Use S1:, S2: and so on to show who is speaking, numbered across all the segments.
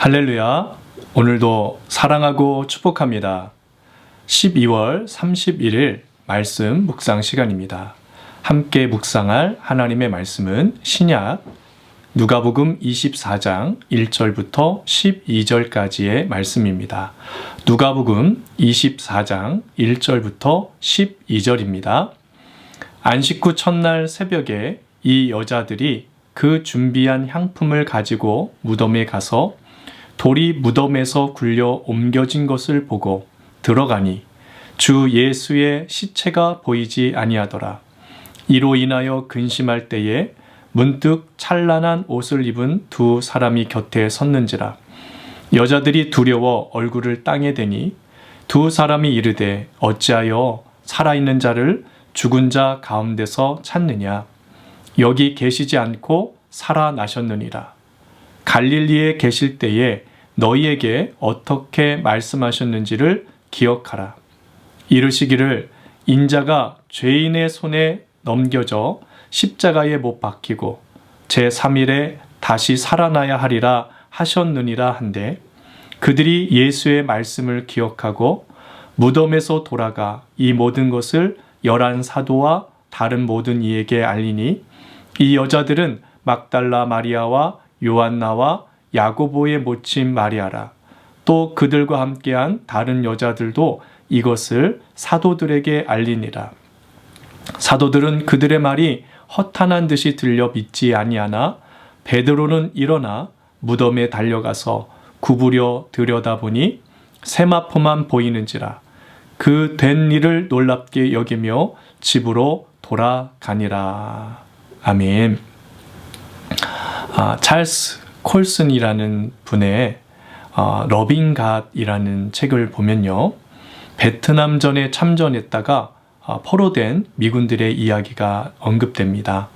S1: 할렐루야. 오늘도 사랑하고 축복합니다. 12월 31일 말씀 묵상 시간입니다. 함께 묵상할 하나님의 말씀은 신약 누가복음 24장 1절부터 12절까지의 말씀입니다. 누가복음 24장 1절부터 12절입니다. 안식 후 첫날 새벽에 이 여자들이 그 준비한 향품을 가지고 무덤에 가서 돌이 무덤에서 굴려 옮겨진 것을 보고 들어가니 주 예수의 시체가 보이지 아니하더라. 이로 인하여 근심할 때에 문득 찬란한 옷을 입은 두 사람이 곁에 섰는지라. 여자들이 두려워 얼굴을 땅에 대니 두 사람이 이르되 어찌하여 살아있는 자를 죽은 자 가운데서 찾느냐. 여기 계시지 않고 살아나셨느니라. 갈릴리에 계실 때에 너희에게 어떻게 말씀하셨는지를 기억하라. 이르시기를 인자가 죄인의 손에 넘겨져 십자가에 못 박히고 제3일에 다시 살아나야 하리라 하셨느니라 한데 그들이 예수의 말씀을 기억하고 무덤에서 돌아가 이 모든 것을 11사도와 다른 모든 이에게 알리니 이 여자들은 막달라 마리아와 요한나와 야고보의 모친 마리아라. 또 그들과 함께한 다른 여자들도 이것을 사도들에게 알리니라. 사도들은 그들의 말이 허탄한 듯이 들려 믿지 아니하나 베드로는 일어나 무덤에 달려가서 구부려 들여다보니 세마포만 보이는지라. 그 된 일을 놀랍게 여기며 집으로 돌아가니라. 아멘. 찰스 콜슨이라는 분의 러빙 갓이라는 책을 보면요. 베트남전에 참전했다가 포로된 미군들의 이야기가 언급됩니다.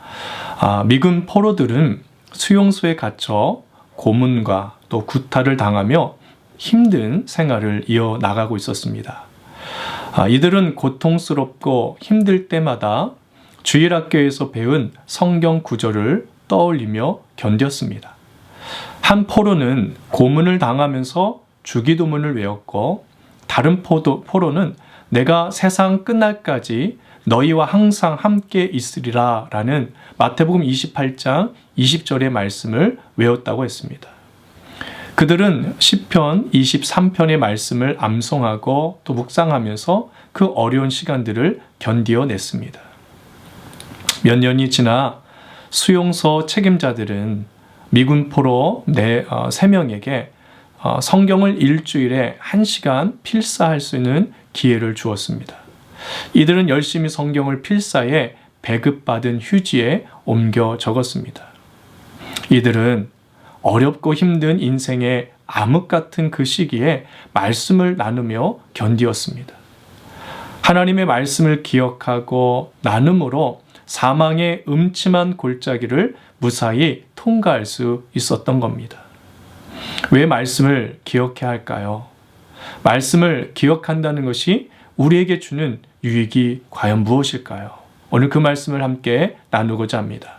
S1: 미군 포로들은 수용소에 갇혀 고문과 또 구타를 당하며 힘든 생활을 이어나가고 있었습니다. 이들은 고통스럽고 힘들 때마다 주일학교에서 배운 성경 구절을 떠올리며 견뎠습니다. 한 포로는 고문을 당하면서 주기도문을 외웠고 다른 포로는 내가 세상 끝날까지 너희와 항상 함께 있으리라 라는 마태복음 28장 20절의 말씀을 외웠다고 했습니다. 그들은 시편 23편의 말씀을 암송하고 또 묵상하면서 그 어려운 시간들을 견디어냈습니다. 몇 년이 지나 수용소 책임자들은 미군 포로 3명에게 성경을 일주일에 1시간 필사할 수 있는 기회를 주었습니다. 이들은 열심히 성경을 필사해 배급받은 휴지에 옮겨 적었습니다. 이들은 어렵고 힘든 인생의 암흑 같은 그 시기에 말씀을 나누며 견디었습니다. 하나님의 말씀을 기억하고 나눔으로 사망의 음침한 골짜기를 무사히 통과할 수 있었던 겁니다. 왜 말씀을 기억해야 할까요? 말씀을 기억한다는 것이 우리에게 주는 유익이 과연 무엇일까요? 오늘 그 말씀을 함께 나누고자 합니다.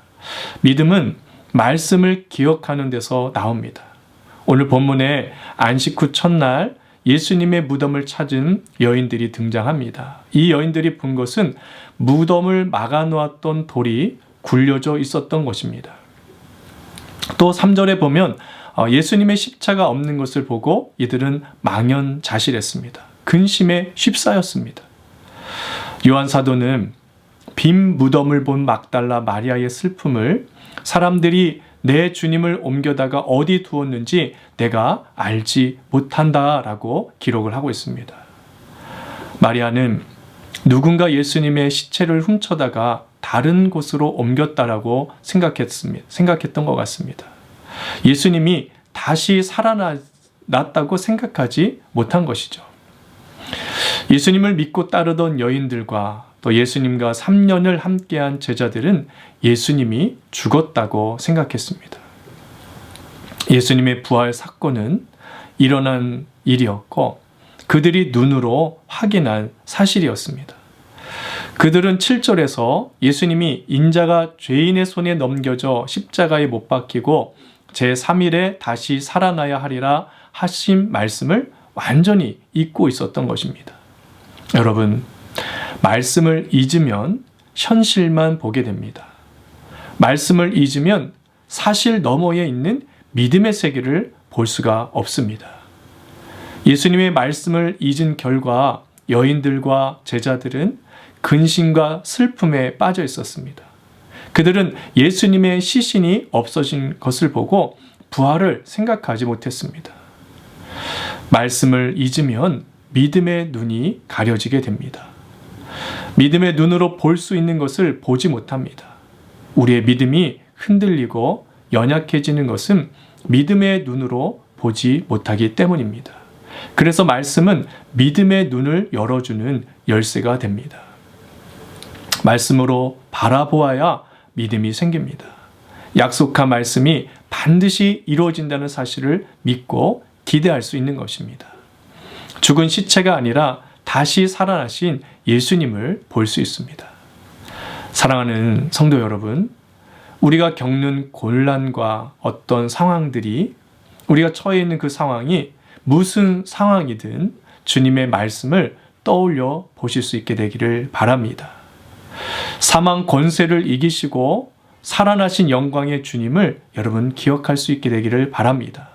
S1: 믿음은 말씀을 기억하는 데서 나옵니다. 오늘 본문에 안식 후 첫날 예수님의 무덤을 찾은 여인들이 등장합니다. 이 여인들이 본 것은 무덤을 막아놓았던 돌이 굴려져 있었던 것입니다. 또 3절에 보면 예수님의 십자가 없는 것을 보고 이들은 망연자실했습니다. 근심에 휩싸였습니다. 요한 사도는 빈 무덤을 본 막달라 마리아의 슬픔을 사람들이 내 주님을 옮겨다가 어디 두었는지 내가 알지 못한다라고 기록을 하고 있습니다. 마리아는 누군가 예수님의 시체를 훔쳐다가 다른 곳으로 옮겼다라고 생각했던 것 같습니다. 예수님이 다시 살아났다고 생각하지 못한 것이죠. 예수님을 믿고 따르던 여인들과 또 예수님과 3년을 함께한 제자들은 예수님이 죽었다고 생각했습니다. 예수님의 부활 사건은 일어난 일이었고 그들이 눈으로 확인한 사실이었습니다. 그들은 7절에서 예수님이 인자가 죄인의 손에 넘겨져 십자가에 못 박히고 제3일에 다시 살아나야 하리라 하신 말씀을 완전히 잊고 있었던 것입니다. 여러분, 말씀을 잊으면 현실만 보게 됩니다. 말씀을 잊으면 사실 너머에 있는 믿음의 세계를 볼 수가 없습니다. 예수님의 말씀을 잊은 결과 여인들과 제자들은 근심과 슬픔에 빠져 있었습니다. 그들은 예수님의 시신이 없어진 것을 보고 부활을 생각하지 못했습니다. 말씀을 잊으면 믿음의 눈이 가려지게 됩니다. 믿음의 눈으로 볼 수 있는 것을 보지 못합니다. 우리의 믿음이 흔들리고 연약해지는 것은 믿음의 눈으로 보지 못하기 때문입니다. 그래서 말씀은 믿음의 눈을 열어주는 열쇠가 됩니다. 말씀으로 바라보아야 믿음이 생깁니다. 약속한 말씀이 반드시 이루어진다는 사실을 믿고 기대할 수 있는 것입니다. 죽은 시체가 아니라 다시 살아나신 예수님을 볼 수 있습니다. 사랑하는 성도 여러분, 우리가 겪는 곤란과 어떤 상황들이, 우리가 처해 있는 그 상황이 무슨 상황이든 주님의 말씀을 떠올려 보실 수 있게 되기를 바랍니다. 사망 권세를 이기시고 살아나신 영광의 주님을 여러분 기억할 수 있게 되기를 바랍니다.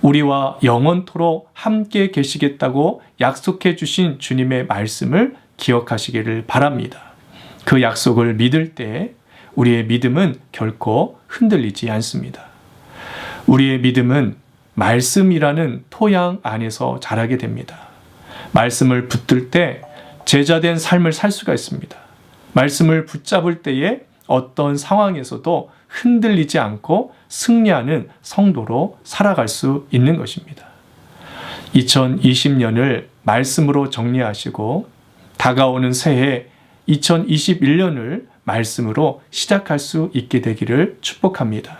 S1: 우리와 영원토록 함께 계시겠다고 약속해 주신 주님의 말씀을 기억하시기를 바랍니다. 그 약속을 믿을 때 우리의 믿음은 결코 흔들리지 않습니다. 우리의 믿음은 말씀이라는 토양 안에서 자라게 됩니다. 말씀을 붙들 때 제자된 삶을 살 수가 있습니다. 말씀을 붙잡을 때에 어떤 상황에서도 흔들리지 않고 승리하는 성도로 살아갈 수 있는 것입니다. 2020년을 말씀으로 정리하시고 다가오는 새해 2021년을 말씀으로 시작할 수 있게 되기를 축복합니다.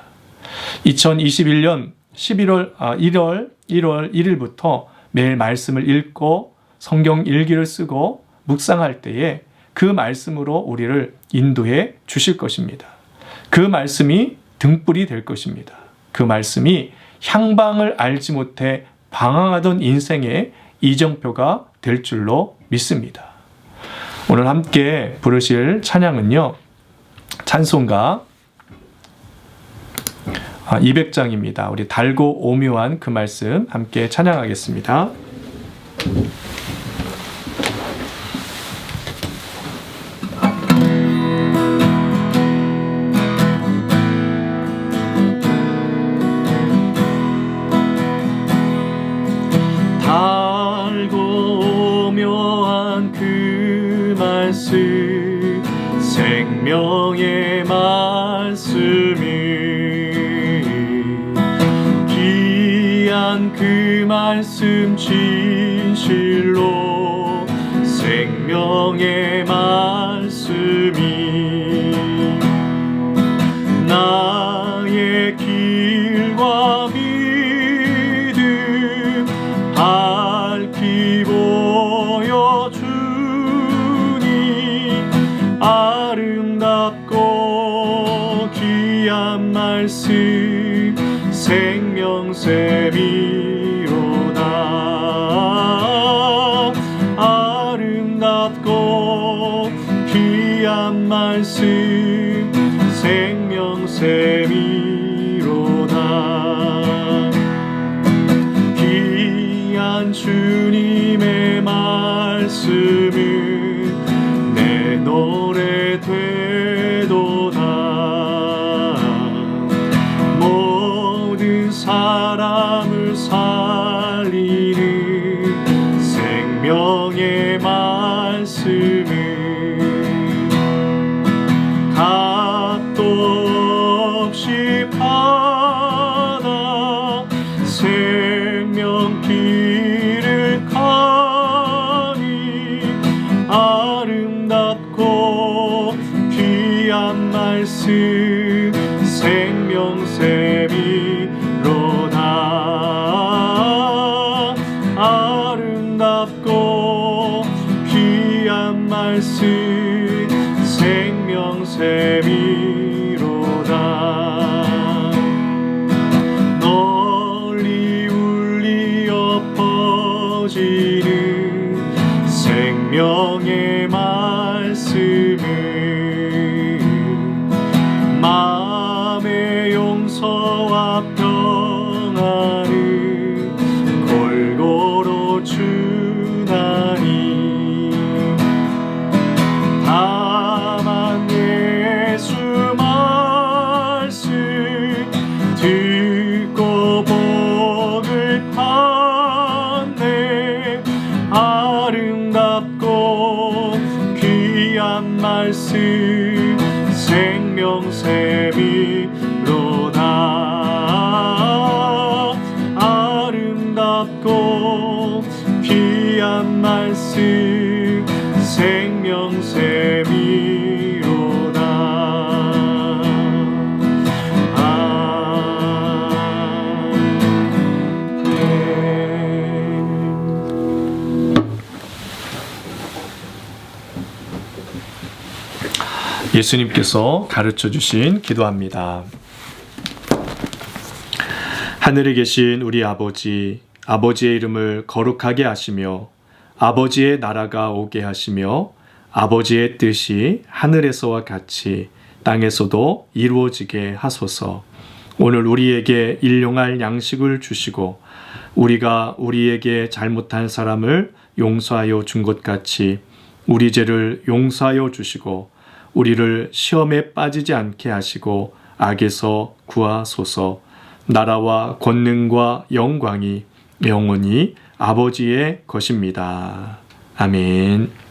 S1: 2021년 1월 1일부터 매일 말씀을 읽고 성경 일기를 쓰고 묵상할 때에 그 말씀으로 우리를 인도해 주실 것입니다. 그 말씀이 등불이 될 것입니다. 그 말씀이 향방을 알지 못해 방황하던 인생의 이정표가 될 줄로 믿습니다. 오늘 함께 부르실 찬양은요, 찬송가 200장입니다. 우리 달고 오묘한 그 말씀 함께 찬양하겠습니다.
S2: 달고 오묘한 그 말씀, 생명의 말씀이 귀한 그 말씀 진실로 생명의 말씀이 나의 길과 믿음 밝히 보여주니 아름답고 귀한 말씀 생명샘이로다. 아름답고 귀한 말씀 생명샘이로다. 귀한 주님의 말씀은 내 노래 되도다. 모든 사람을 살리는 생명의 말씀은 값도 없이 받아 생명 길을 가니 아름답고 귀한 말씀 생명샘이로다. 아름답고 귀한 말씀 생명샘이로다. 평안을 골고루 주나니 다만 예수 말씀 듣고 복을 받네 아름답고 귀한 말씀 생명샘이로다 아름답고 귀한 말씀 생명샘이로다
S1: 예수님께서 가르쳐 주신 기도합니다. 하늘에 계신 우리 아버지, 아버지의 이름을 거룩하게 하시며 아버지의 나라가 오게 하시며 아버지의 뜻이 하늘에서와 같이 땅에서도 이루어지게 하소서. 오늘 우리에게 일용할 양식을 주시고 우리가 우리에게 잘못한 사람을 용서하여 준 것 같이 우리 죄를 용서하여 주시고 우리를 시험에 빠지지 않게 하시고 악에서 구하소서. 나라와 권능과 영광이 영원히 아버지의 것입니다. 아멘.